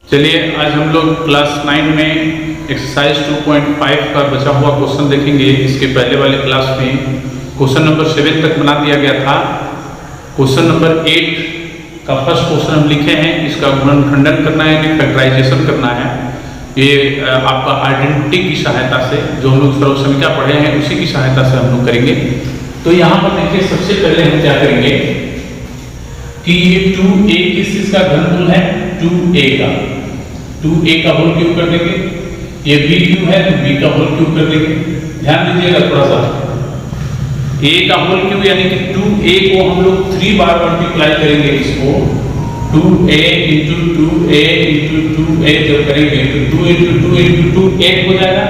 चलिए आज हम लोग क्लास 9 में एक्सरसाइज 2.5 का बचा हुआ क्वेश्चन देखेंगे। इसके पहले वाले क्लास में क्वेश्चन नंबर 7 तक बना दिया गया था। क्वेश्चन नंबर 8 का फर्स्ट क्वेश्चन हम लिखे हैं, इसका गुणनखंडन करना है, यानी फैक्टराइजेशन करना है। ये आपका आइडेंटिटी की सहायता से, जो हम लोग सर्व समीक्षा पढ़े हैं उसी की सहायता से हम लोग करेंगे। तो यहाँ पर देखिए सबसे पहले हम क्या करेंगे कि ये 2a किस चीज का घनमूल है, 2a का होल क्यूब कर देंगे। ये b क्यूब है तो b का होल क्यूब कर देंगे। ध्यान दीजिएगा थोड़ा सा, a का होल क्यूब यानी कि 2a को हम लोग 3 बार मल्टीप्लाई करेंगे। इसको 2a into 2a into 2a जब करेंगे तो 2 इंटू 2 इंटू 2 8 हो जाएगा।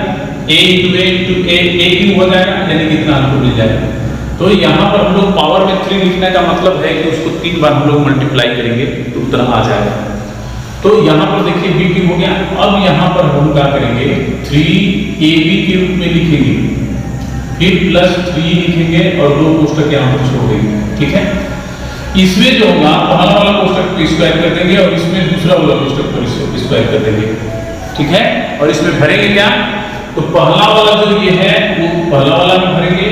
a into a into a cube हो जाएगा, यानी कितना आपको मिल जाएगा। तो यहाँ पर हम लोग पावर में 3 लिखने का मतलब है कि उसको 3 बार हम लोग मल्टीप्लाई करेंगे तो उतना आ जाएगा। तो यहाँ पर देखिए b क्यूब हो गया। अब यहाँ पर हम क्या करेंगे, 3ab के रूप में लिखेंगे, फिर प्लस 3 लिखेंगे और 2 कोष्ठक यहाँ पर छोड़ देंगे। ठीक है, इसमें जो होगा पहला वाला कोष्ठक को स्क्वायर कर देंगे और इसमें दूसरा वाला कोष्ठक को स्क्वायर कर देंगे। ठीक है, और इसमें भरेंगे क्या, तो पहला वाला जो ये है वो पहला वाला में भरेंगे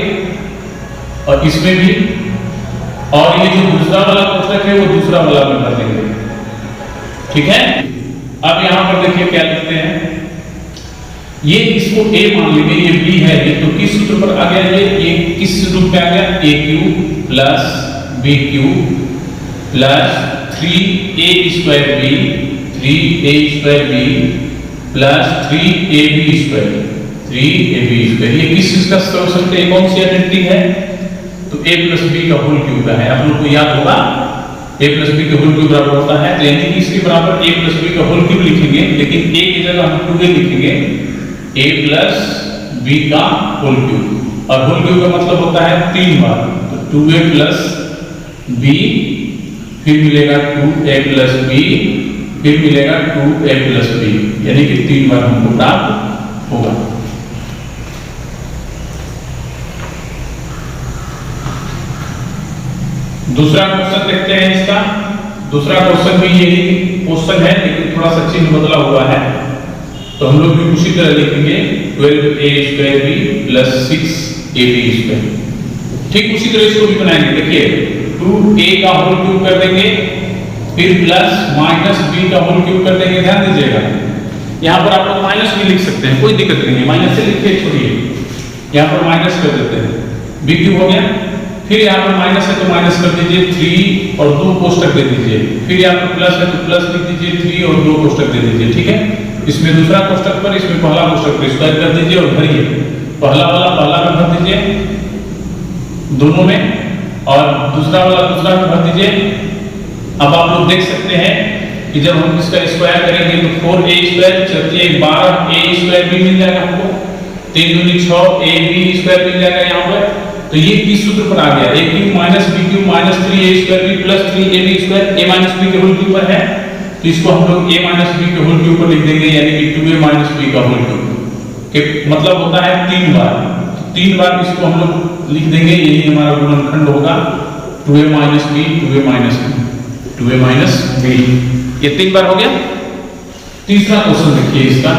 और इसमें भी, और ये जो दूसरा वाला कोष्ठक है वो दूसरा वाला में भर देंगे। ठीक है, अब यहां पर देखिए क्या लिखते हैं, ये इसको a मान लेंगे, ये b है, ये तो किस सूत्र पर आ गया, ये किस रूप में आ गया, a cube plus b cube plus 3a square b 3a square b plus 3ab square. ये किस चीज का सर्वसम्मति है, कौन सी आइडेंटिटी है, तो a प्लस b का होल क्यूब का है। आप लोग को याद होगा a प्लस बी का होल क्यूब बराबर होता है, तो यानी कि इसके बराबर a प्लस बी का होल क्यूब लिखेंगे, लेकिन a की जगह हम 2a लिखेंगे, a प्लस b का होल क्यूब। और होल क्यूब का मतलब होता है 3 बार, तो 2a प्लस b, फिर मिलेगा 2a प्लस b, फिर मिलेगा 2a प्लस b, यानी कि 3 बार हमको प्राप्त होगा। दूसरा क्वेश्चन देखते हैं। इसका दूसरा क्वेश्चन भी यही क्वेश्चन है, लेकिन थोड़ा सा चिन्ह बदला हुआ है, तो हम लोग भी उसी तरह लिखेंगे 12a square b plus 6ab square. ठीक उसी तरह इसको भी बनाएंगे। देखिए 2a का होल क्यूब कर देंगे, फिर प्लस माइनस b का होल क्यूब कर देंगे। ध्यान दीजिएगा, यहाँ पर आप लोग माइनस भी लिख सकते हैं, कोई दिक्कत नहीं है, माइनस से लिखिए, छोड़िए, यहाँ पर माइनस कर देते हैं, b क्यूब हो गया। फिर यहाँ पर माइनस है तो माइनस कर दीजिए 3 और 2 कोष्ठक दे दीजिए। फिर यहाँ पर प्लस है तो प्लस लिख दीजिए 3 और 2 कोष्ठक दे दीजिए। ठीक है, इसमें दूसरा कोष्ठक पर, इसमें पहला कोष्ठक पर स्क्वायर कर दीजिए और भरिए, पहला वाला पहला में भर दीजिए दोनों में, और दूसरा वाला दूसरा में भर दीजिए। अब आप लोग देख सकते हैं कि जब हम इसका स्क्वायर करेंगे तो 4a स्क्वायर, चलिए 12a स्क्वायर भी मिल जाएगा हमको, 3 दूनी 6ab स्क्वायर मिल जाएगा यहाँ पर। तो ये किस सूत्र पर आ गया, a cube minus b cube minus 3a square b plus 3ab square, a minus b के होल क्यूब पर है, तो इसको हम लोग a माइनस b के होल क्यूब पर लिख देंगे, यानी कि 2a माइनस b का होल क्यूब के मतलब होता है 3 बार। 3 बार इसको हम लोग लिख देंगे, यही हमारा गुणनखंड होगा 2a minus b 2a minus b 2a minus b। ये 3 बार हो गया। तीसरा क्वेश्चन देखिए, इसका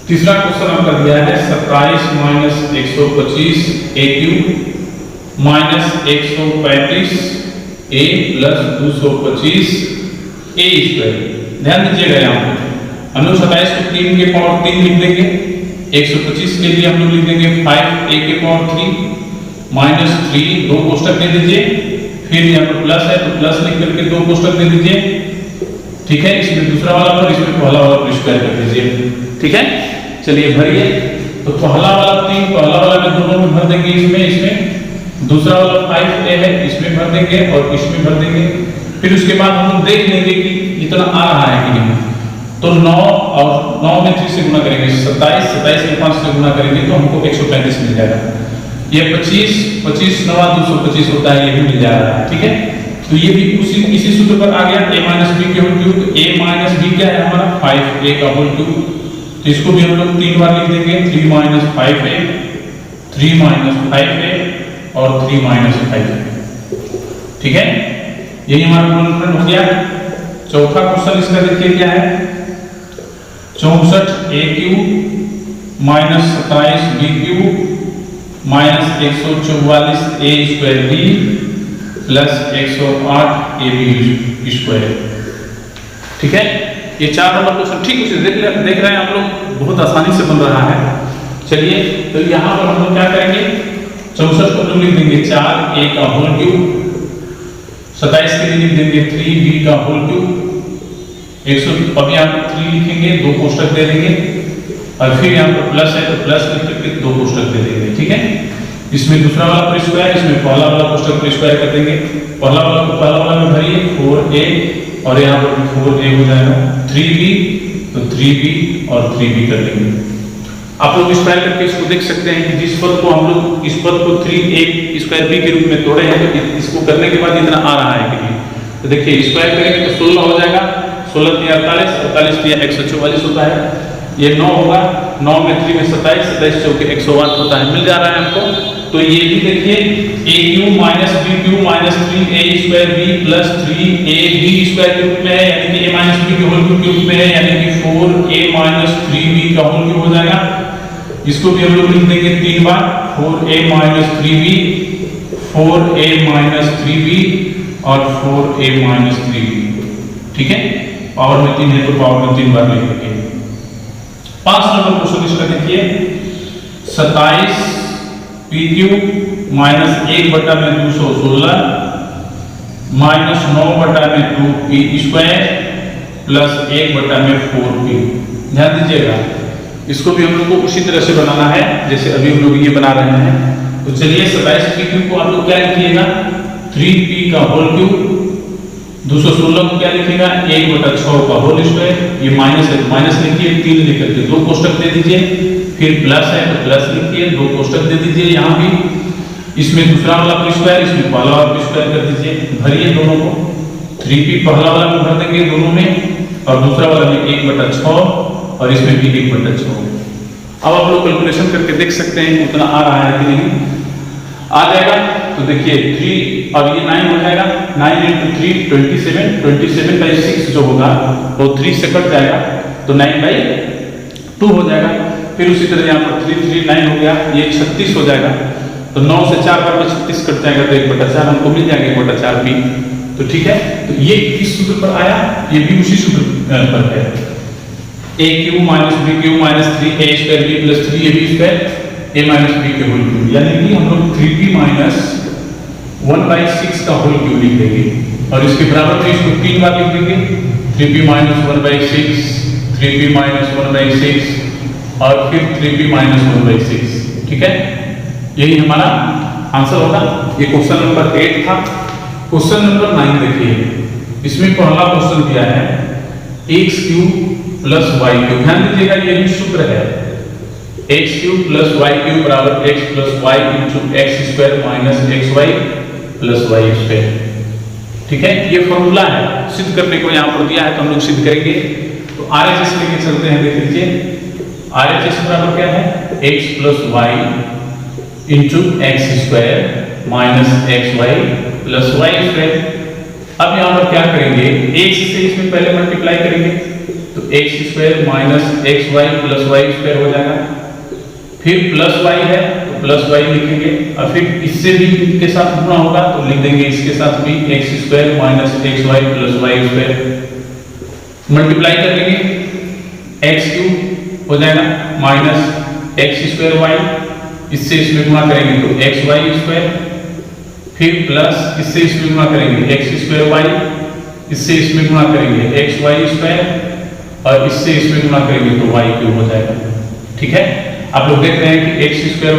तीसरा क्वेश्चन आपका दिया है 27 minus 125 a cube minus 135 a plus 225 a square. ध्यान दीजिएगा, यहाँ पर हम लोग 27 को 3 के पावर 3 लिख देंगे, 125 के लिए हम लोग लिख देंगे 5a के पावर 3 माइनस 3, 2 कोष्ठक दे दीजिए, फिर यहाँ पर प्लस है तो प्लस लिख करके 2 कोष्ठक दे दीजिए। ठीक है, इसमें दूसरा वाला पर, इसमें पहला वाला पर स्क्वायर कर दीजिए। ठीक है, चलिए भरिए, तो पहला वाला 3 पहला वाला में दोनों में भर देंगे, इसमें दूसरा वाला 5a है, इसमें भर देंगे और इसमें भर देंगे। फिर उसके बाद हम लोग देख लेंगे कि इतना आ रहा है कि नहीं, तो 9 और 9 में 3 से गुना करेंगे, 27 में 5 से गुना करेंगे तो हमको 135 मिल जाएगा। ये 25 9 225 होता है, ये भी मिल जा रहा है। ठीक है, तो ये भी इसी सूत्र पर आ गया, a माइनस b के whole cube. a minus b क्या है हमारा, 5a का होल क्यूब, तो इसको भी हम लोग 3 बार लिख देंगे, 3 माइनस 5a 3 माइनस 5a और 3 माइनस 5a। ठीक है, यही हमारा गुणनखंड हो गया। चौथा क्वेश्चन इसका देखिए क्या है, 64 a cube minus 27 b cube minus 144 a square b plus 108 a b square. ठीक है, ये 4 नंबर क्वेश्चन ठीक उसे देख रहे हैं आप लोग, बहुत आसानी से बन रहा है। चलिए तो यहाँ पर हम लोग क्या करेंगे, 64 को लिख देंगे 4 ए का होल क्यूब, 27 के लिए लिख देंगे 3 बी का होल क्यूब, 100 अब यहाँ पर 3 लिखेंगे, 2 कोष्टक दे देंगे और फिर यहाँ पर प्लस है तो प्लस लिख करके 2 कोष्टक दे देंगे। ठीक है, इसमें दूसरा वाला पर स्क्वायर, इसमें पहला वाला कोष्टक पर स्क्वायर कर देंगे, पहला वाला में भरिए 4a और यहाँ पर 4a हो जाएगा, 3b तो 3b और 3b कर देंगे। आप लोग स्क्वायर करके इसको देख सकते हैं कि जिस पद को हम लोग इस पद को 3a स्क्वायर b के रूप में तोड़े हैं तो इसको करने के बाद इतना आ रहा है कि तो देखिए स्क्वायर करेंगे तो 16 हो जाएगा, 16 × 48, 48 × 144 होता है, ये 9 होगा, 9 में 3 में 27, 27 चौके 108 होता है, मिल जा रहा है हमको। तो ये भी देखिए a cube minus b cube minus 3a square b plus 3ab square के रूप में है, यानी कि a माइनस b के होल क्यूब के रूप में है, यानी कि 4a माइनस 3b का होल क्यूब हो जाएगा। इसको भी हम लोग लिख देंगे 3 बार, 4a minus 3b, 4a minus 3b और 4a माइनस 3b। ठीक है, पावर में 3 है तो पावर में 3 बार लिख देंगे। 5 नंबर क्वेश्चन इसका देखिए, 27 P cube minus 1/216 minus 9/2 P square plus 1/4 P. ध्यान दीजिएगा, इसको भी हम लोग को उसी तरह से बनाना है जैसे अभी हम लोग ये बना रहे हैं। तो चलिए 27 पी क्यूब को आप लोग क्या लिखिएगा, 3p का होल क्यूब, 216 को क्या लिखिएगा 1/6 का होल स्क्वायर, ये माइनस है माइनस लिखिए, 3 लिख करके 2 कोष्टक दे दीजिए, फिर प्लस है तो प्लस लिखिए, 2 कोष्टक दे दीजिए यहाँ भी, इसमें दूसरा वाला p स्क्वायर, इसमें पहला वाला p स्क्वायर कर दीजिए, भरिए दोनों को, 3p पहला वाला में भर देंगे दोनों में और दूसरा वाला में 1/6 और इसमें भी 1/6। अब आप लोग कैलकुलेशन करके देख सकते हैं उतना आ रहा है कि नहीं, आ जाएगा। तो देखिए 3 और ये 9 हो जाएगा, 9 × 3 27, 27/6 जो होगा वो 3 से कट जाएगा तो 9/2 हो जाएगा। फिर उसी तरह यहाँ पर 3 3 9 हो गया, ये 36 हो जाएगा, तो 9 से 4 बार में 36 कट जाएगा तो 1/4 हमको मिल जाएगा, 1/4 भी। तो ठीक है, तो ये किस सूत्र पर आया, ये भी उसी सूत्र पर है, a cube minus b cube minus 3a square b plus 3ab square a minus b के होल क्यूब, यानी कि हम लोग 3p माइनस 1/6 का होल क्यूब लिख देंगे और इसके बराबर में इसको 3 बार लिख देंगे, 3p माइनस 1/6, 3p माइनस 1/6 और फिर 3p माइनस 1/6। ठीक है, यही हमारा आंसर होगा। ये क्वेश्चन नंबर 8 था। क्वेश्चन नंबर 9 देखिए, इसमें पहला क्वेश्चन दिया है x cube plus y cube. ध्यान दीजिएगा ये भी सूत्र है, x cube plus y cube बराबर x plus y into x square minus xy plus y square. ठीक है, ये फॉर्मूला है, सिद्ध करने को यहाँ पर दिया है तो हम लोग सिद्ध करेंगे। तो RHS लेके चलते हैं, देख लीजिए RHS बराबर क्या है, x plus y into x square minus xy plus y square. अब यहाँ पर क्या करेंगे, x से इसमें पहले मल्टीप्लाई करेंगे तो x square minus xy plus y square हो जाएगा, फिर प्लस y है तो प्लस y लिखेंगे और फिर इससे भी इसके साथ गुणा होगा तो लिख देंगे इसके साथ भी x square minus xy plus y square. Multiply कर लेंगे, एक्स क्यूब हो जाएगा माइनस एक्स स्क्वायर वाई, इससे इसमें गुणा करेंगे तो एक्स वाई स्क्वायर, फिर प्लस इससे इसमें गुणा करेंगे एक्स स्क्वायर वाई, इससे इसमें गुणा करेंगे एक्स वाई स्क्वायर और इससे इसमें गुणा करेंगे तो वाई क्यूब हो जाएगा। ठीक है, आप लोग देख रहे हैं कि एक्स स्क्वायर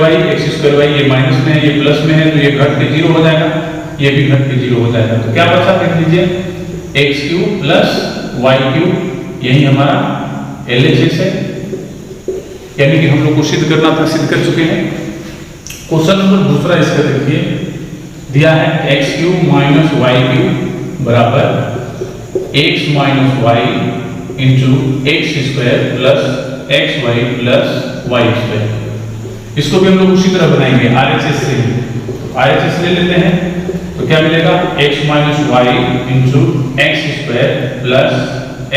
वाई ये माइनस में है, ये प्लस में है तो ये घट के 0 हो जाएगा, ये भी घट के 0 हो जाएगा। तो क्या बचा, देख लीजिए x cube plus y cube, यही हमारा LHS है, यानी कि हम लोग को सिद्ध करना था, सिद्ध कर चुके हैं। क्वेश्चन नंबर दूसरा इसका देखिए, दिया है x cube minus y cube बराबर x minus y into x square plus x y plus y square. इसको भी हम लोग उसी तरह बनाएंगे RHS से, RHS ले लेते हैं तो क्या मिलेगा, x minus y into x square plus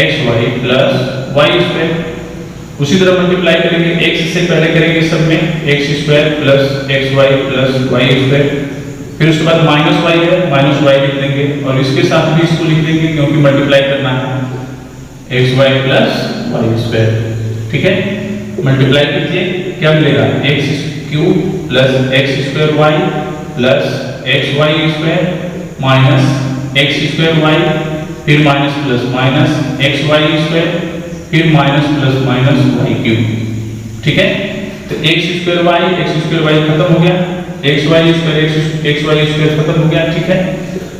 x y plus y square. उसी तरह मल्टीप्लाई करेंगे, x से पहले करेंगे सब में x square plus xy plus y square, फिर उसके बाद माइनस y है, माइनस y लिख देंगे और इसके साथ भी इसको लिख देंगे क्योंकि मल्टीप्लाई करना है, xy प्लस y स्क्वायर। ठीक है, मल्टीप्लाई कीजिए, क्या मिलेगा, x cube plus x square y plus xy square minus x square y, फिर minus plus minus xy square, फिर minus plus minus y cube. ठीक है, तो x स्क्वायर y खत्म हो गया, xy स्क्वायर खत्म हो गया। ठीक है,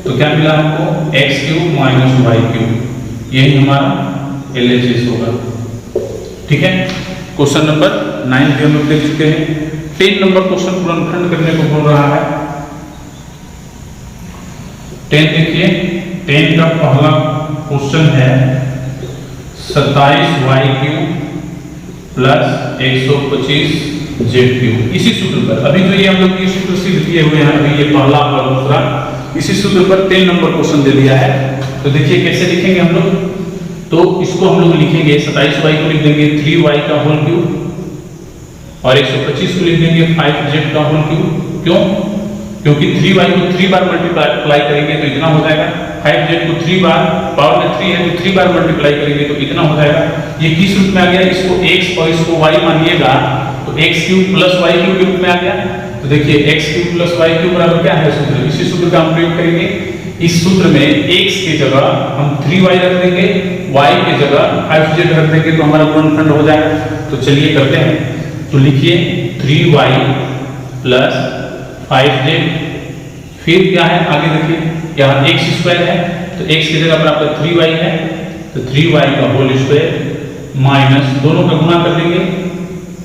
तो क्या मिला हमको, x cube minus y cube, यही हमारा LHS होगा। ठीक है, क्वेश्चन नंबर 9 भी हम लोग देख चुके हैं। 10 नंबर क्वेश्चन गुणनखंड करने को बोल रहा है। 10 देखिए, 10 का पहला क्वेश्चन है 27y cube plus 125z cube. इसी सूत्र पर अभी जो ये हम लोग ये सूत्र सिद्ध किए हुए हैं, अभी ये पहला और दूसरा, इसी सूत्र पर 10 नंबर क्वेश्चन दे दिया है। तो देखिए कैसे लिखेंगे हम लोग, तो इसको हम लोग लिखेंगे 27y को लिख देंगे 3y का होल क्यूब और 125 को लिख देंगे 5z का होल क्यूब। क्यों, क्योंकि 3y को 3 बार मल्टीप्लाई करेंगे तो इतना हो जाएगा, 5z को 3 बार, पावर में 3 है तो 3 बार मल्टीप्लाई करेंगे तो इतना हो जाएगा। ये किस रूप में आ गया, इसको x और इसको y मानिएगा तो x cube plus y cube के रूप में आ गया। तो देखिए x cube plus y cube बराबर क्या है सूत्र, इसी सूत्र का हम प्रयोग करेंगे। इस सूत्र में x की जगह हम 3y रख देंगे, y की जगह 5z रख देंगे तो हमारा गुणनखंड हो जाएगा। तो चलिए करते हैं, तो लिखिए 3y प्लस 5z, फिर क्या है आगे देखिए, यहाँ x स्क्वायर है तो x की जगह पर आपका 3y है तो 3y का होल स्क्वायर माइनस दोनों का गुणा कर देंगे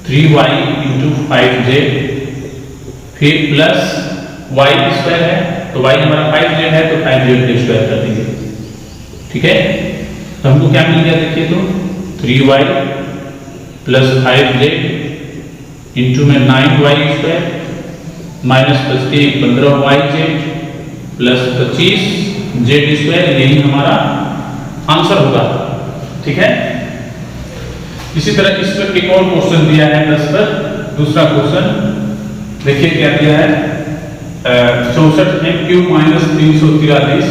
3y इंटू 5z, फिर प्लस y स्क्वायर है तो y हमारा 5z है तो 5z का स्क्वायर कर देंगे। ठीक है, तो हमको क्या मिल गया देखिए, तो 3y प्लस 5z इंटू में 9y square minus 15y plus 25z square, यही हमारा आंसर होगा। ठीक है, इसी तरह इस पर एक और क्वेश्चन दिया है 10 पर, दूसरा क्वेश्चन देखिए क्या दिया है, 64m cube minus 343,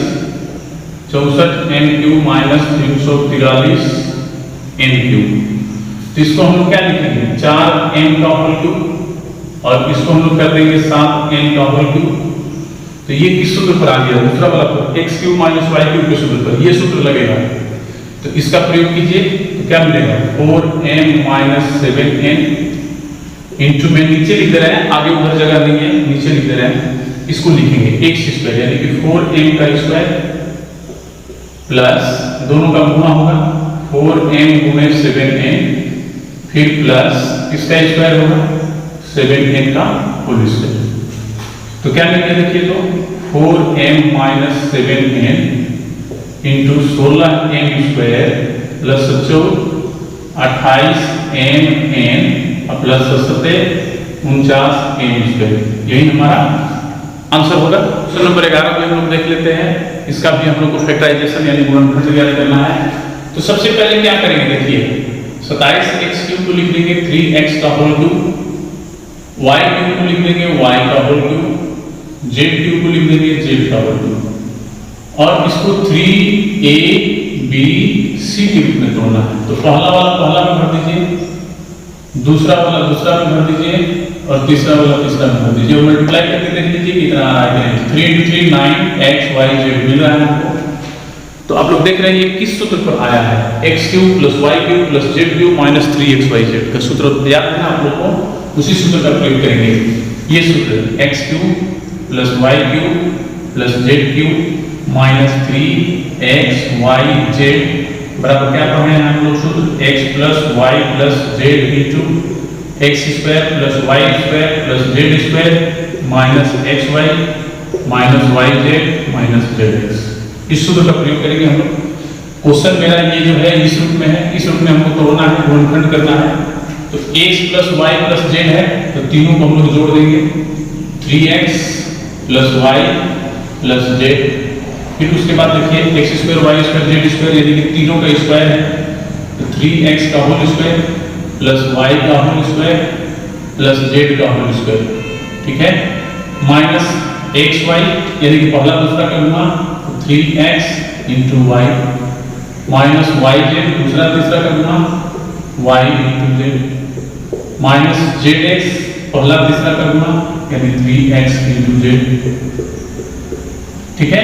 64m cube minus 343 n cube. तो इसको हम लोग क्या लिखेंगे, 4m का होल क्यूब और इसको हम लोग कर देंगे 7n का होल क्यूब। तो ये किस सूत्र पर आ गया, दूसरा वाला पर, x cube minus y cube के सूत्र पर, ये सूत्र लगेगा। तो इसका प्रयोग कीजिए तो क्या मिलेगा, 4m माइनस 7n इंटू में नीचे लिख दे रहे हैं, आगे उधर जगह नहीं है, नीचे लिख दे रहे हैं, इसको लिखेंगे x स्क्वायर यानी कि 4m का स्क्वायर प्लस दोनों का गुणा होगा 4m गुणे 7n, फिर प्लस किसका स्क्वायर होगा 7n का होल स्क्वायर। तो क्या लिखेंगे देखिए, तो 4m minus 7n into 16m square plus 28mn plus 49m square, यही हमारा आंसर होगा। क्वेश्चन नंबर 11 को हम लोग देख लेते हैं, इसका भी हम लोग को फैक्टराइजेशन यानी गुणनखंड तैयार करना है। तो सबसे पहले क्या करेंगे देखिए, 27x क्यूब को लिख देंगे 3x का होल क्यूब, y क्यूब को लिख देंगे y का होल क्यूब, z क्यूब को लिख देंगे z का होल क्यूब और इसको 3a,b,c के रूप में तोड़ना है। तो पहला वाला पहला में भर दीजिए, दूसरा वाला दूसरा में भर दीजिए और तीसरा वाला तीसरा में भर दीजिए। मल्टीप्लाई करके देख लीजिए कितना आ रहा है, 3 into 3 9x y z मिल रहा है हमको। तो आप लोग देख रहे हैं ये किस सूत्र पर आया है, x cube plus y cube plus z cube minus 3xyz का सूत्र याद है ना आप लोग को, उसी सूत्र का प्रयोग करेंगे। ये सूत्र x cube plus y cube plus z cube minus 3xyz बराबर क्या पढ़े हैं हम लोग सूत्र, x plus y plus z into x square plus y square plus z square minus xy minus yz minus zx। इस सूत्र का प्रयोग करेंगे हम लोग। क्वेश्चन मेरा ये जो है इस रूप में है, इस रूप में हमको तोड़ना है, गुणनखंड करना है। तो x plus y plus z है तो तीनों को हम लोग जोड़ देंगे, 3x plus y plus z, फिर उसके बाद देखिए x square y square z square यानी कि तीनों का स्क्वायर है तो 3x का होल स्क्वायर प्लस वाई का होल स्क्वायर प्लस जेड का होल स्क्वायर, ठीक है, माइनस एक्स वाई यानी कि पहला दूसरा का गुना 3x into y minus y z दूसरा तीसरा का गुना y into z minus z x पहला तीसरा का गुना यानी 3x इंटू जेड, ठीक है।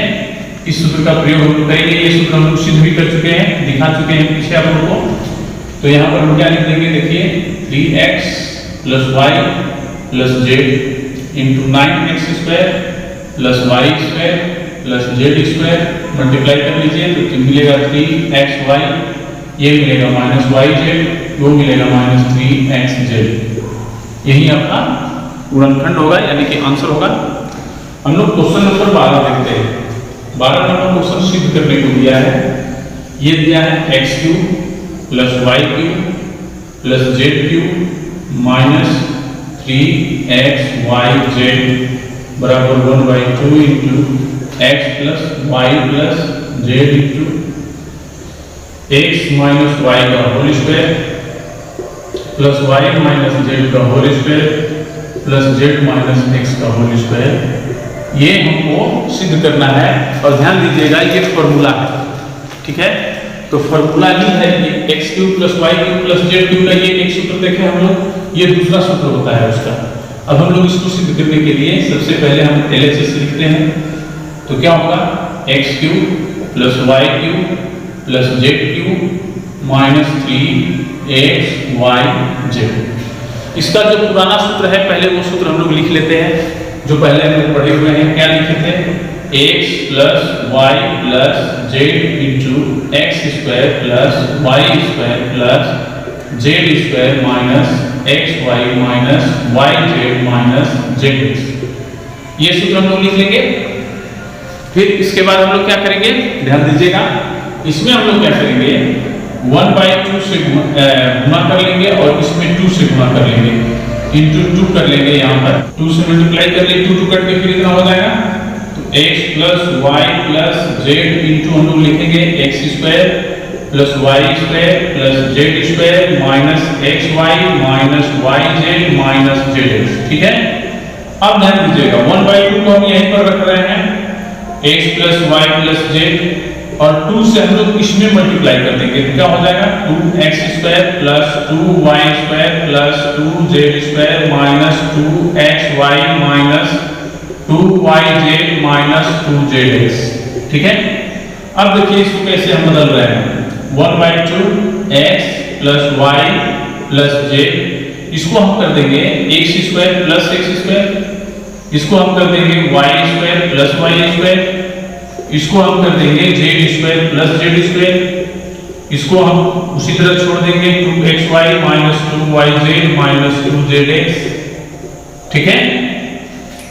इस सूत्र का प्रयोग हम लोग करेंगे। ये सूत्र हम लोग सिद्ध भी कर चुके हैं, दिखा चुके हैं पीछे आप लोगों को। तो यहाँ पर हम क्या लिख देंगे, देखिए 3x plus y plus z into 9x square plus y square plus z square multiply कर लीजिए तो मिलेगा 3xy, ये मिलेगा माइनस वाई जेड, वो मिलेगा माइनस 3x जेड। यही आपका गुणनखंड होगा यानी कि आंसर होगा। हम लोग क्वेश्चन नंबर 12 देखते हैं। 12 नंबर क्वेश्चन सिद्ध करने को दिया है। ये दिया है x cube plus y cube plus z cube minus 3xy z बराबर 1/2 into x plus y plus z into x minus y का whole square plus y minus z का whole square plus z minus x का whole square. ये हमको सिद्ध करना है और ध्यान दीजिएगा ये फॉर्मूला है, ठीक है। तो फॉर्मूला ही है कि x cube plus y cube plus z cube का ये एक सूत्र देखे हम लोग, ये दूसरा सूत्र होता है उसका। अब हम लोग इसको सिद्ध करने के लिए सबसे पहले हम LHS लिखते हैं। तो क्या होगा, x cube plus y cube plus z cube minus 3xy z. इसका जो पुराना सूत्र है पहले वो सूत्र हम लोग लिख लेते हैं जो पहले हम लोग पढ़े हुए हैं। क्या लिखे थे, x plus y plus z into x square plus y square plus z square minus x y minus y z minus z x. ये सूत्र हम लोग लिख लेंगे। फिर इसके बाद हम लोग क्या करेंगे, ध्यान दीजिएगा, इसमें हम लोग क्या करेंगे 1/2 से गुणा कर लेंगे और इसमें 2 से गुणा कर लेंगे, इंटू 2 कर लेंगे। यहाँ पर 2 से मल्टीप्लाई कर लेंगे, 2 कट के फिर इतना हो जाएगा। तो x plus y plus z into हम लोग लिखेंगे x square plus y square plus z square minus x y minus y z minus z x, ठीक है। अब ध्यान दीजिएगा 1/2 को हम यहीं पर रख रहे हैं, x plus y plus z और 2 से हम लोग इसमें मल्टीप्लाई कर देंगे तो क्या हो जाएगा 2x square plus 2y square plus 2z square minus 2xy minus 2yz minus 2zx, ठीक है। अब देखिए इसको कैसे हम बदल रहे हैं, 1/2 x plus y plus z, इसको हम कर देंगे x square plus x square, इसको हम कर देंगे y square plus y square, इसको हम कर देंगे z square plus z square, इसको हम उसी तरह छोड़ देंगे 2xy minus 2yz minus 2zx, ठीक है।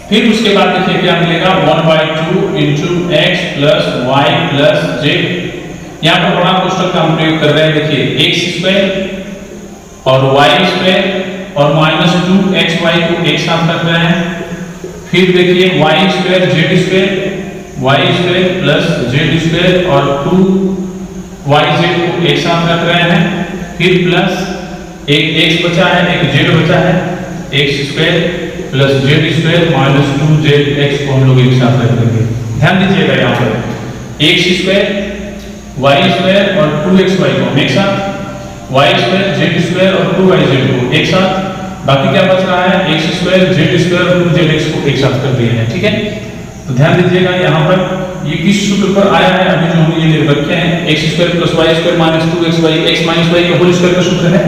फिर उसके बाद देखिए क्या मिलेगा 1/2 into x plus y plus z. यहाँ पर बड़ा कोष्टक का हम प्रयोग कर रहे हैं, देखिए एक्स स्क्वायर और वाई स्क्वायर और माइनस 2xy को एक साथ रख रहे हैं। फिर देखिए y square z square, y square plus z square और 2yz को एक साथ रख रहे हैं। फिर प्लस एक x बचा है, एक z बचा है, x square plus z square minus 2zx को हम लोग एक साथ रख देंगे। ध्यान दीजिएगा यहाँ पर एक्स स्क्वायर वाई स्क्वायर और 2xy को हम एक साथ, वाई स्क्वायर जेड स्क्वायर और 2yz को एक साथ, बाकी क्या बच रहा है एक्स स्क्वायर जेड स्क्वायर और 2zx को एक साथ कर दिए हैं, ठीक है। तो ध्यान दीजिएगा यहाँ पर ये किस सूत्र पर आया है, अभी जो हम ये लिख रखे हैं x square plus y square minus 2xy x minus y का होल स्क्वायर का सूत्र है।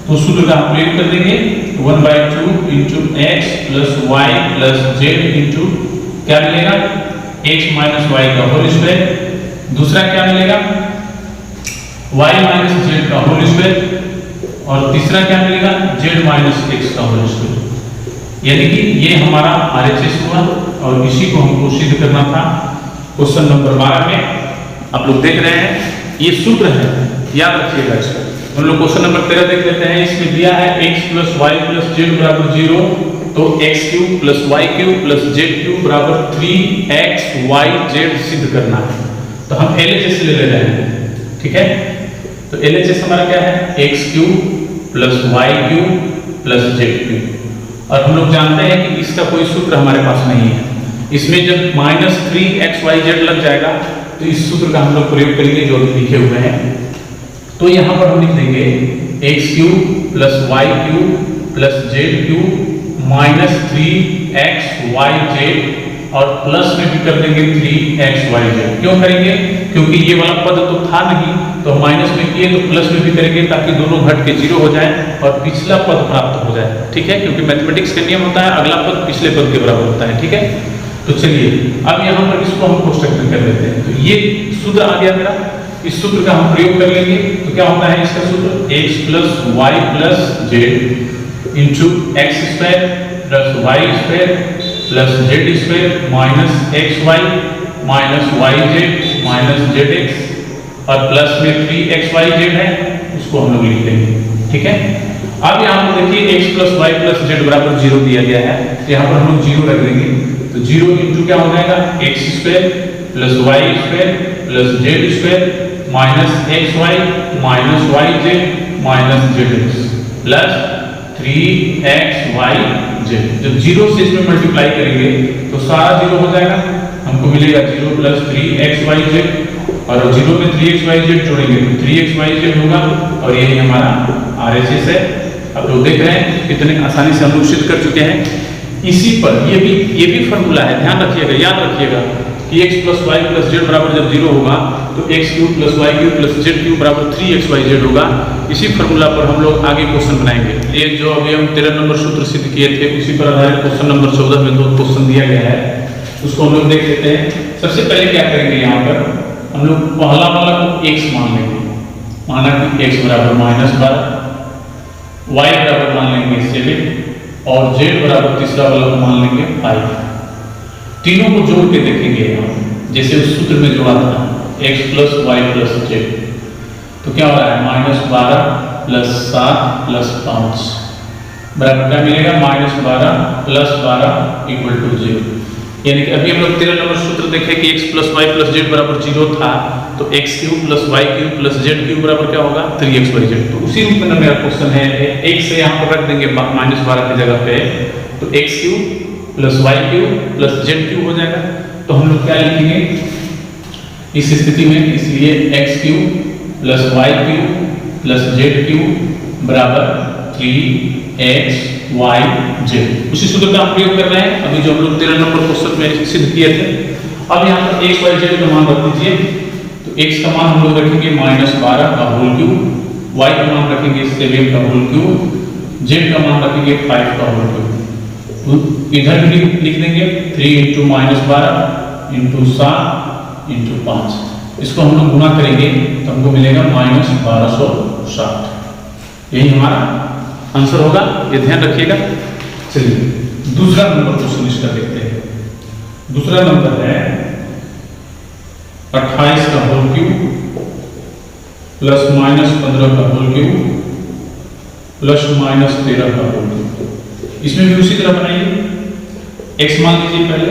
तो सूत्र का हम प्रयोग कर देंगे 1/2 into x plus y plus z into क्या मिलेगा x माइनस वाई का होल स्क्वायर, दूसरा क्या मिलेगा y माइनस जेड का होल स्क्वायर और तीसरा क्या मिलेगा z माइनस x का होल स्क्वायर। यानी कि ये हमारा RHS हुआ और इसी को हमको सिद्ध करना था क्वेश्चन नंबर 12 में। आप लोग देख रहे हैं ये सूत्र है, याद रखिएगा इसको। हम लोग क्वेश्चन नंबर 13 देख लेते हैं। इसमें दिया है x plus y plus z बराबर 0, तो x cube plus y cube plus z cube बराबर 3xyz सिद्ध करना है। तो हम LHS ले रहे हैं, ठीक है। तो LHS हमारा क्या है x cube plus y cube plus z cube. और हम लोग जानते हैं कि इसका कोई सूत्र हमारे पास नहीं है। इसमें जब -3xyz लग जाएगा तो इस सूत्र का हम लोग प्रयोग करेंगे जो अभी लिखे हुए हैं। तो यहाँ पर हम लिख देंगे x cube plus y cube plus z cube minus 3xyz और प्लस में भी कर देंगे 3xyz। क्यों करेंगे? क्योंकि ये वाला पद तो था नहीं, तो माइनस में किए तो प्लस में भी करेंगे ताकि दोनों घट के 0 हो जाए और पिछला पद प्राप्त हो जाए। ठीक है, क्योंकि मैथमेटिक्स का नियम होता है अगला पद पिछले पद के बराबर होता है। ठीक है, तो चलिए अब यहाँ पर इसको हम कोष्टक में कर लेते हैं। तो ये सूत्र आ गया मेरा, इस सूत्र का हम प्रयोग कर लेंगे। तो क्या होता है इसका सूत्र? x plus y plus z into x square plus y square plus z square minus x y minus y z minus z x और प्लस में 3xyz है, उसको हम लोग लिख देंगे। ठीक है, अब यहाँ पर देखिए x plus y plus z बराबर 0 दिया गया है, तो यहाँ पर हम लोग 0 रख देंगे। तो 0 इंटू क्या हो जाएगा? X square plus y square plus z square minus x y minus y z minus z x plus 3xyz। जब 0 से इसमें मल्टीप्लाई करेंगे तो सारा 0 हो जाएगा, हमको मिलेगा 0 प्लस 3xyz और 0 में 3xyz जोड़ेंगे तो 3xyz होगा और यही हमारा RHS है। अब लोग देख रहे हैं कितने आसानी से हम लोग सिद्ध कर चुके हैं। इसी पर ये भी फॉर्मूला है, ध्यान रखिएगा, याद रखिएगा कि x plus y plus z बराबर जब 0 होगा तो x cube plus y cube plus z cube बराबर 3xyz होगा। इसी फॉर्मूला पर हम लोग आगे क्वेश्चन बनाएंगे। ये जो अभी हम 13 नंबर सूत्र सिद्ध किए थे उसी पर आधारित क्वेश्चन नंबर 14 में 2 क्वेश्चन दिया गया है, उसको हम लोग देख लेते हैं। सबसे पहले क्या करेंगे, यहाँ पर हम लोग पहला वाला को x मान लेंगे, माना कि x बराबर -12, y बराबर मान लेंगे 7 और z बराबर तीसरा वाला को मान लेंगे 5। तीनों को जोड़ के देखेंगे जैसे उस सूत्र में जोड़ा था x plus y plus z. तो क्या हो रहा है? -12 प्लस 7 प्लस 5 बराबर क्या मिलेगा? -12 प्लस 12 इक्वल टू 0। यानी कि अभी हम लोग 13 नंबर सूत्र देखे कि x plus y plus z बराबर 0 था, तो x cube plus y cube plus z cube बराबर क्या होगा? 3xyz। तो उसी रूप में मेरा क्वेश्चन है, x से यहाँ पर रख देंगे -12 की जगह पे, तो x cube plus y cube plus z cube हो जाएगा। तो हम लोग क्या लिखेंगे इस स्थिति में? इसलिए x cube plus y cube plus z cube बराबर 3xyz। उसी सूत्र का हम प्रयोग कर रहे हैं अभी जो हम लोग 13 नंबर क्वेश्चन में सिद्ध किए थे। अब यहाँ पर xyz का मान रख दीजिए। तो x का मान हम लोग रखेंगे -12 का होल क्यूब, y का मान रखेंगे 7 का होल क्यूब, z का मान रखेंगे 5 का होल क्यूब। इधर भी लिख देंगे 3 इंटू -12 इंटू 7 इंटू 5। इसको हम लोग गुणा करेंगे तो हमको मिलेगा -1260। यही हमारा आंसर होगा, ये ध्यान रखिएगा। चलिए दूसरा नंबर क्वेश्चन इसका देखते हैं। दूसरा नंबर है 28 का होल क्यूब प्लस -15 का होल क्यूब प्लस -13 का होल क्यूब। इसमें भी उसी तरह बनाइए। x मान लीजिए पहले,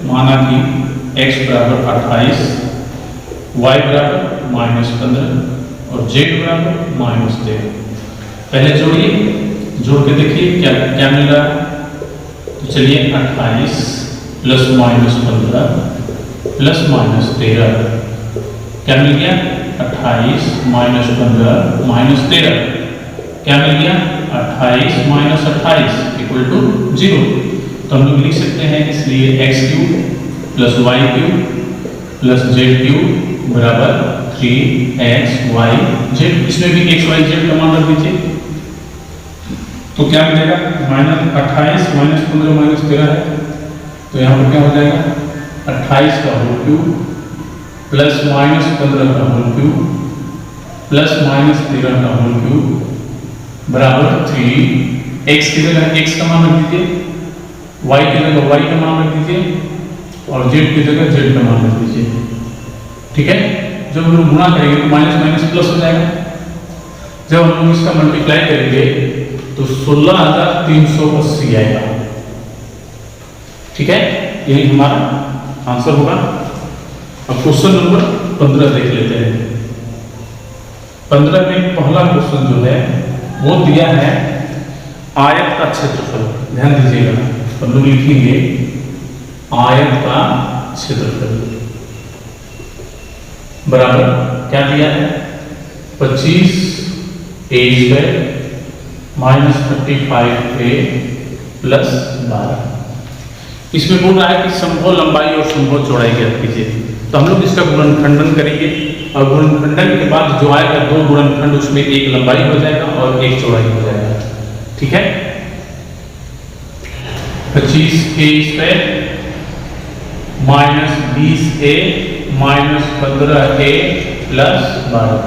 माना कि x बराबर 28, y बराबर -15 और z बराबर -13। पहले जोड़िए, जोड़ के देखिए क्या क्या मिल रहा है। तो चलिए 28 प्लस -15 प्लस -13 क्या मिल गया? 28 -15 -13 क्या मिल गया? 28 - 28 इक्वल टू 0। तो हम लोग लिख सकते हैं इसलिए x cube plus y cube plus z cube बराबर 3xyz। इसमें भी xyz का मान रख दीजिए। तो क्या मिलेगा? -28 -15 -13 है, तो यहाँ पर क्या हो जाएगा? 28 का होल क्यूब प्लस -15 का होल क्यूब प्लस -13 का होल क्यूब बराबर 3। x की जगह x का मान रख दीजिए, y की जगह y का मान रख दीजिए और z की जगह z का मान रख दीजिए। ठीक है, जब हम लोग गुणा करेंगे तो माइनस माइनस प्लस हो जाएगा। जब हम लोग इसका मल्टीप्लाई करेंगे तो 16,380 आएगा। ठीक है, यही हमारा आंसर होगा। अब क्वेश्चन नंबर 15 देख लेते हैं। 15 में पहला क्वेश्चन जो है वो दिया है आयत का क्षेत्रफल। ध्यान दीजिएगा, हम लोग लिखेंगे आयत का क्षेत्रफल बराबर क्या दिया है 25a² माइनस 35a प्लस 12। इसमें बोल रहा है कि संभव लंबाई और संभव चौड़ाई ज्ञात कीजिए। तो हम लोग इसका गुणनखंडन करेंगे और गुणनखंडन के बाद जो आएगा दो गुणनखंड उसमें एक लंबाई हो जाएगा और एक चौड़ाई हो जाएगा। ठीक है, 25a² minus 20a minus 15a plus 12।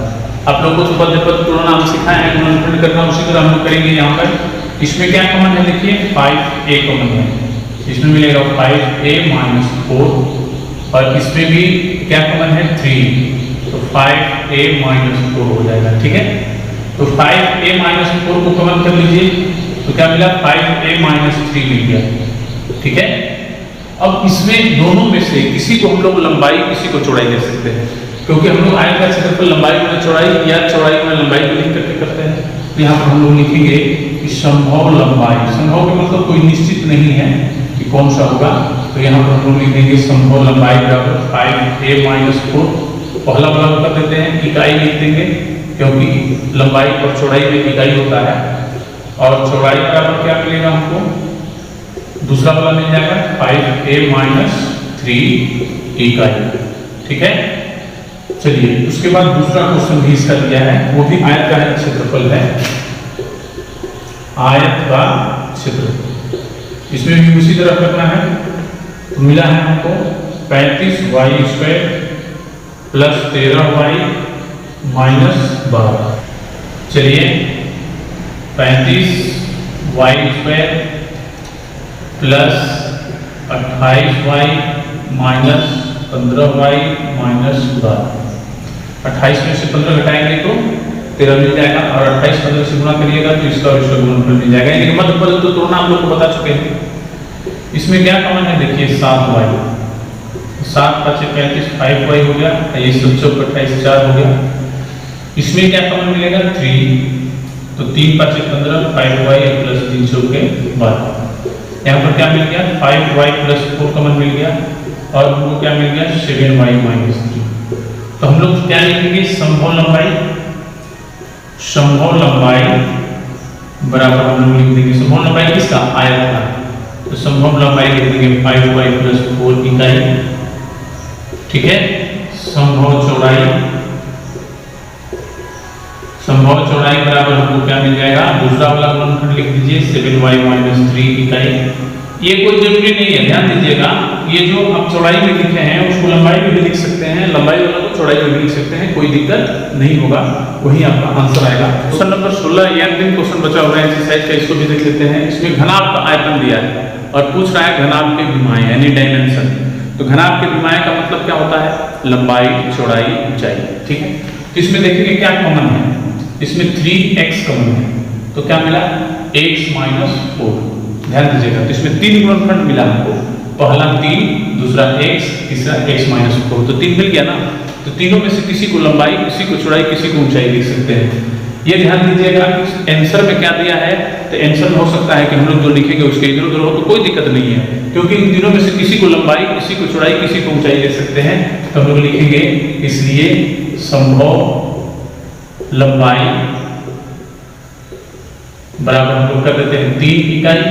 आप लोगों को पद पद तुलना हम सिखाए हैं, गुणनखंड करना उसी तरह हम लोग करेंगे। यहाँ पर इसमें क्या कॉमन है, देखिए 5a कॉमन है, इसमें मिलेगा 5a माइनस 4 और इसमें भी क्या कॉमन है 3, तो 5a माइनस 4 हो जाएगा। ठीक है, तो 5a माइनस 4 को कॉमन कर लीजिए तो क्या मिला 5a माइनस 3 मिल गया। ठीक है, अब इसमें दोनों में से किसी को हम लोग लंबाई किसी को चौड़ाई दे सकते हैं, क्योंकि हम लोग आयत का क्षेत्रफल लंबाई में चौड़ाई या चौड़ाई में लंबाई को लिख करके करते हैं। तो यहाँ पर हम लोग लिखेंगे कि संभव लंबाई, संभव का मतलब कोई निश्चित नहीं है कि कौन सा होगा, तो यहाँ पर हम लोग लिखेंगे संभव लंबाई बराबर 5a माइनस 4। पहला वाला कर देते हैं, इकाई लिख देंगे क्योंकि लंबाई और चौड़ाई में इकाई होता है, और चौड़ाई बराबर क्या मिलेगा हमको, दूसरा वाला मिल जाएगा 5a माइनस 3 इकाई। ठीक है, चलिए उसके बाद दूसरा क्वेश्चन भी इसका दिया है, वो भी आयत का क्षेत्रफल है, आयत का क्षेत्रफल। इसमें भी उसी तरह करना है। तो मिला है हमको 35y² प्लस 13y माइनस 12। चलिए 35y² plus 28y minus 15y minus 12। 28 में से 15 घटाएंगे तो 13 मिल जाएगा, और 28 15 से गुणा करिएगा तो इसका और इसका गुणनफल मिल जाएगा। यानी मध्य पद तो तुलना आप लोग को बता चुके हैं। इसमें क्या कॉमन है, देखिए 7y, 7 5 35 5y हो गया, ये 7 28 4 हो गया। इसमें क्या कॉमन मिलेगा 3, तो 3 5 15 5y प्लस 3 के 12। यहाँ पर क्या मिल गया 5y प्लस 4 कॉमन मिल गया, और हमको क्या मिल गया 7y माइनस 3। तो हम लोग क्या लिखेंगे, संभव लंबाई, संभव लंबाई बराबर हम लोग लिख देंगे, संभव लंबाई किसका, आयत का, तो संभव लंबाई लिख देंगे 5y प्लस 4 इकाई। ठीक है, संभव चौड़ाई, संभव चौड़ाई बराबर हमको क्या मिल जाएगा, दूसरा वाला गुणनखंड लिख दीजिए 7y माइनस 3 इकाई। ये कोई जरूरी नहीं है, ध्यान दीजिएगा, ये जो आप चौड़ाई में लिखे हैं उसको लंबाई में भी लिख सकते हैं, लंबाई वाला को चौड़ाई में भी लिख सकते हैं, कोई दिक्कत नहीं होगा, वही आपका आंसर आएगा। क्वेश्चन नंबर 16 ये अंतिम क्वेश्चन बचा हुआ है एक्सरसाइज का, इसको भी देख लेते हैं। इसमें घनाभ का आयतन दिया है और पूछ रहा है घनाभ के विमाएं यानी डायमेंशन। तो घनाभ के विमाएं का मतलब क्या होता है, लंबाई चौड़ाई ऊंचाई। ठीक है, तो इसमें देखेंगे क्या कॉमन है, इसमें 3x कॉमन है, तो क्या मिला x माइनस 4। ध्यान दीजिएगा, तो इसमें 3 गुणनखंड मिला हमको, पहला 3, दूसरा x, तीसरा x माइनस 4, तो 3 मिल गया ना। तो तीनों में से किसी को लंबाई, किसी को चौड़ाई, किसी को ऊंचाई लिख सकते हैं। ये ध्यान दीजिएगा कि आंसर में क्या दिया है, तो आंसर में हो सकता है कि हम लोग जो लिखेंगे उसके इधर उधर हो तो कोई दिक्कत नहीं है, क्योंकि इन तीनों में से किसी को लंबाई, किसी को चौड़ाई, किसी को ऊंचाई ले सकते हैं। तो हम लोग लिखेंगे इसलिए संभव लंबाई बराबर हम लोग कर देते हैं 3 इकाई,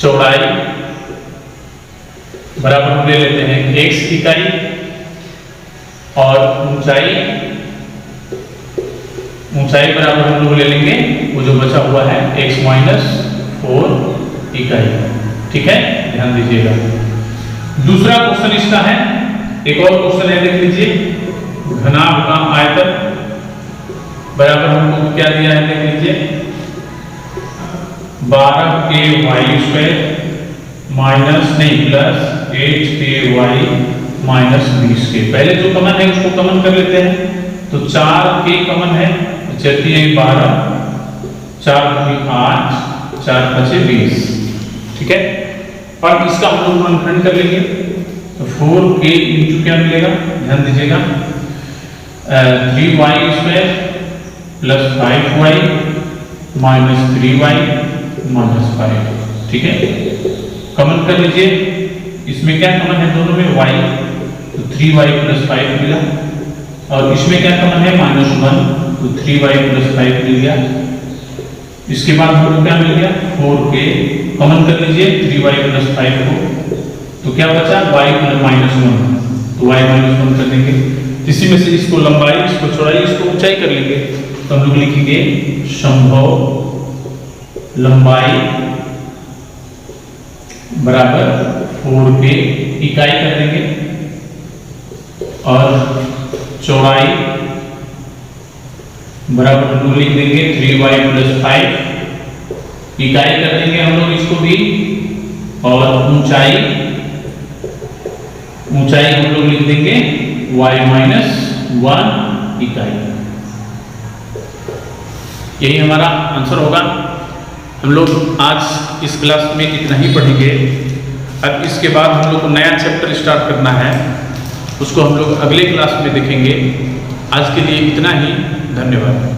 चौड़ाई बराबर हम ले लेते हैं x इकाई, और ऊंचाई बराबर हम लोग ले लेंगे वो जो बचा हुआ है x माइनस 4 इकाई। ठीक है, ध्यान दीजिएगा। दूसरा क्वेश्चन इसका है, एक और क्वेश्चन है, देख लीजिए। घनाभ का आयतन बराबर हमको क्या दिया है, देख लीजिए 12k² माइनस नहीं प्लस 8k² माइनस 20k। पहले जो कॉमन है उसको कॉमन कर लेते हैं, तो 4k कॉमन है, चलती है 12, 4 × 8, 4 × 20। ठीक है, और इसका हम लोग गुणनखंड कर लेंगे, तो 4k इंटू क्या मिलेगा, ध्यान दीजिएगा 3y² plus 5y minus 3y minus 5। ठीक है, कॉमन कर लीजिए, इसमें क्या कॉमन है दोनों में y, तो 3y प्लस 5 मिला, और इसमें क्या कॉमन है -1, तो 3y प्लस 5 मिल गया। इसके बाद हमको क्या मिल गया 4k, कॉमन कर लीजिए 3y प्लस 5 को, तो क्या बचा y -1, तो y -1 कर देंगे। इसी में से इसको लंबाई, इसको चौड़ाई, इसको ऊंचाई कर लेंगे, तो हम लोग लिखेंगे संभव लंबाई बराबर 4k, इकाई कर देंगे, और चौड़ाई बराबर हम लोग लिख देंगे 3y प्लस 5, इकाई कर देंगे हम लोग इसको भी, और ऊंचाई हम लोग लिख देंगे y -1 इकाई। यही हमारा आंसर होगा। हम लोग आज इस क्लास में इतना ही पढ़ेंगे। अब इसके बाद हम लोग को नया चैप्टर स्टार्ट करना है, उसको हम लोग अगले क्लास में देखेंगे। आज के लिए इतना ही, धन्यवाद।